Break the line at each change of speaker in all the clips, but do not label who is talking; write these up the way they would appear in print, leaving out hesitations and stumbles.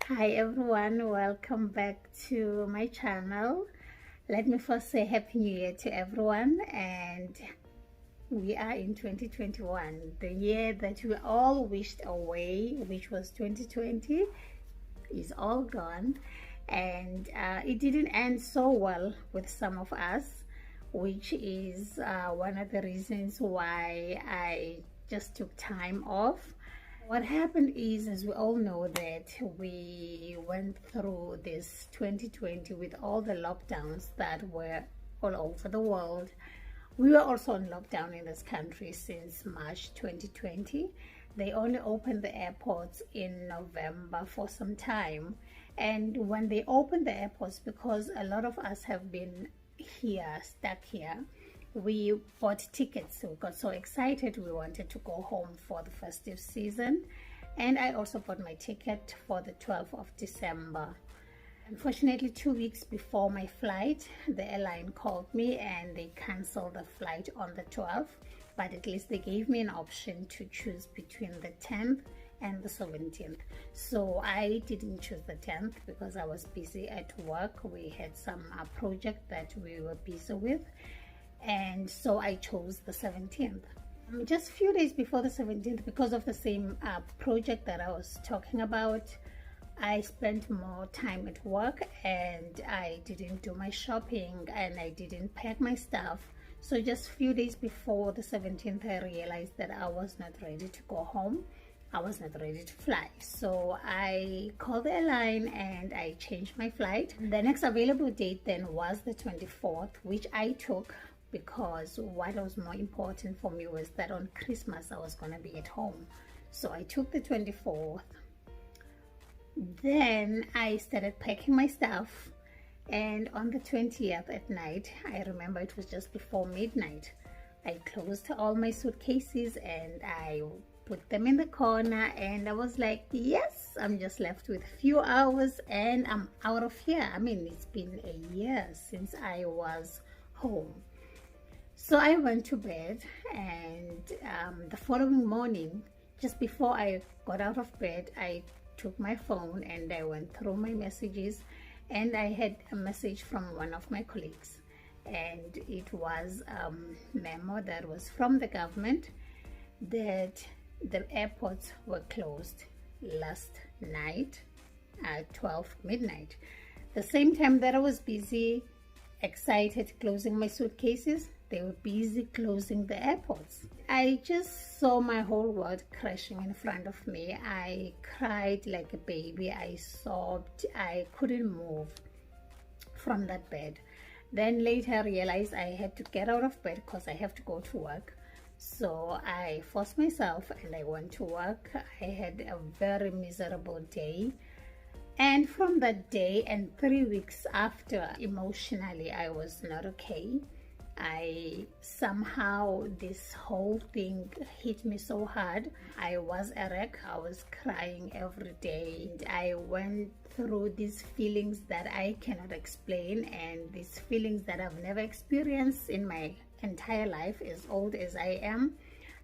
Hi everyone, welcome back to my channel. Let me first say Happy New Year to everyone, and we are in 2021, the year that we all wished away, which was 2020, is all gone. And it didn't end so well with some of us, which is one of the reasons why I just took time off. What happened is, as we all know, that we went through this 2020 with all the lockdowns that were all over the world. We were also on lockdown in this country since March 2020. They only opened the airports in November for some time. And when they opened the airports, because a lot of us have been here, stuck here, we bought tickets. We got so excited, we wanted to go home for the festive season, and I also bought my ticket for the 12th of December. Unfortunately, 2 weeks before my flight, the airline called me and they canceled the flight on the 12th, but at least they gave me an option to choose between the 10th and the 17th. So I didn't choose the 10th because I was busy at work. We had some project that we were busy with, and so I chose the 17th. Just a few days before the 17th, because of the same project that I was talking about, I spent more time at work and I didn't do my shopping and I didn't pack my stuff. So just a few days before the 17th, I realized that I was not ready to go home. I was not ready to fly. So I called the airline and I changed my flight. The next available date then was the 24th, which I took, because what was more important for me was that on Christmas I was going to be at home. So I took the 24th. Then I started packing my stuff, and on the 20th at night, I remember it was just before midnight, I closed all my suitcases and I put them in the corner, and I was like, yes, I'm just left with a few hours and I'm out of here. I mean, it's been a year since I was home. So I went to bed, and the following morning, just before I got out of bed, I took my phone and I went through my messages, and I had a message from one of my colleagues, and it was a memo that was from the government that the airports were closed last night at 12 midnight. The same time that I was busy, excited, closing my suitcases, they were busy closing the airports. I just saw my whole world crashing in front of me. I cried like a baby. I sobbed. I couldn't move from that bed. Then later I realized I had to get out of bed because I have to go to work. So I forced myself and I went to work. I had a very miserable day. And from that day and 3 weeks after, emotionally, I was not okay. This whole thing hit me so hard. I was a wreck. I was crying every day. I went through these feelings that I cannot explain, and these feelings that I've never experienced in my entire life, as old as I am.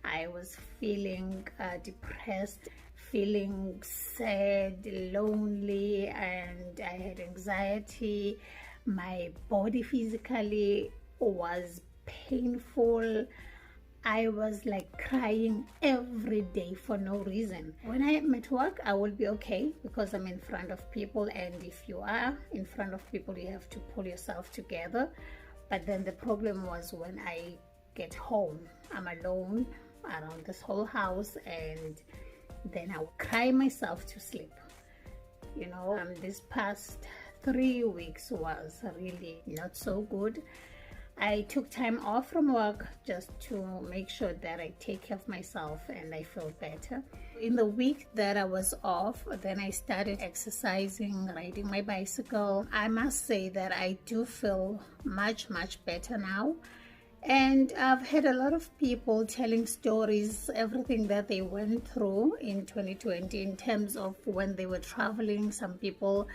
I was feeling depressed, feeling sad, lonely, and I had anxiety. My body physically was painful. I was like crying every day for no reason. When I am at work, I will be okay because I'm in front of people, and if you are in front of people, you have to pull yourself together. But then the problem was when I get home, I'm alone around this whole house, and then I will cry myself to sleep. You know, this past 3 weeks was really not so good. I took time off from work just to make sure that I take care of myself and I feel better. In the week that I was off, then I started exercising, riding my bicycle. I must say that I do feel much better now. And I've had a lot of people telling stories, everything that they went through in 2020 in terms of when they were traveling. Some people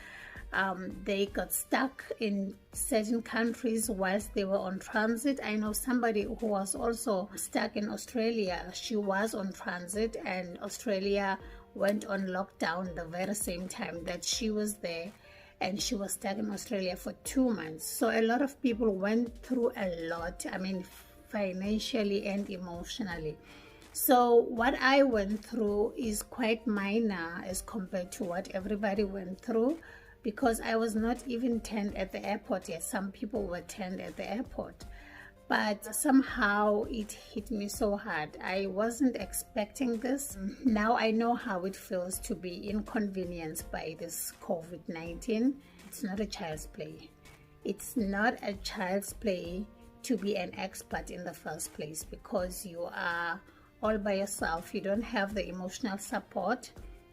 they got stuck in certain countries whilst they were on transit. I know somebody who was also stuck in Australia. She was on transit, and Australia went on lockdown the very same time that she was there, and she was stuck in Australia for 2 months. So a lot of people went through a lot, I mean, financially and emotionally. So what I went through is quite minor as compared to what everybody went through, because I was not even turned at the airport yet. Some people were turned at the airport, but somehow it hit me so hard. I wasn't expecting this. Now I know how it feels to be inconvenienced by this COVID-19. It's not a child's play. It's not a child's play to be an expat in the first place, because you are all by yourself. You don't have the emotional support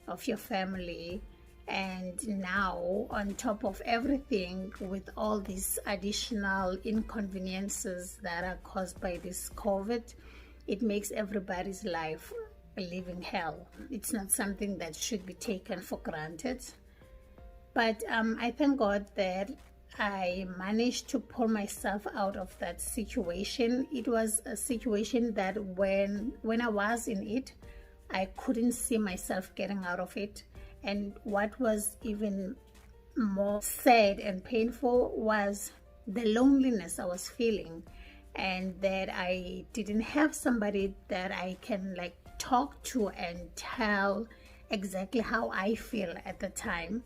of your family, and now on top of everything, with all these additional inconveniences that are caused by this COVID, it makes everybody's life a living hell. It's not something that should be taken for granted. But I thank God that I managed to pull myself out of that situation. It was a situation that when I was in it, I couldn't see myself getting out of it. And what was even more sad and painful was the loneliness I was feeling, and that I didn't have somebody that I can like talk to and tell exactly how I feel at the time.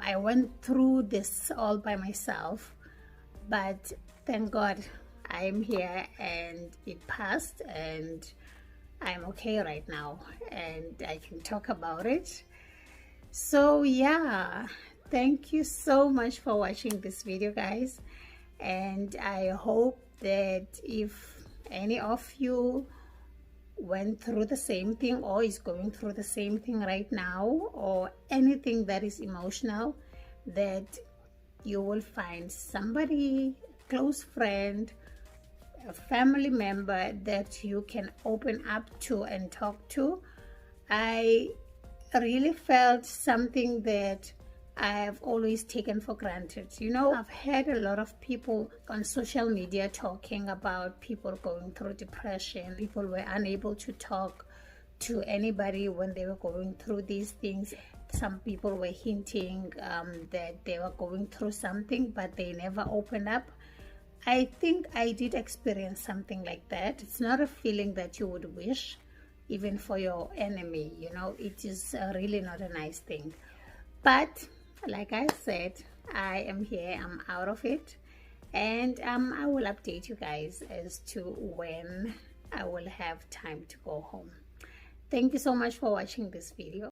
I went through this all by myself, but thank God I'm here and it passed, and I'm okay right now and I can talk about it. So yeah, thank you so much for watching this video, guys, and I hope that if any of you went through the same thing or is going through the same thing right now, or anything that is emotional, that you will find somebody, a close friend, a family member that you can open up to and talk to. I really felt something that I have always taken for granted. You know, I've heard a lot of people on social media talking about people going through depression. People were unable to talk to anybody when they were going through these things. Some people were hinting that they were going through something, but they never opened up. I think I did experience something like that. It's not a feeling that you would wish, even for your enemy. You know, it is really not a nice thing. But like I said, I am here, I'm out of it, and I will update you guys as to when I will have time to go home. Thank you so much for watching this video.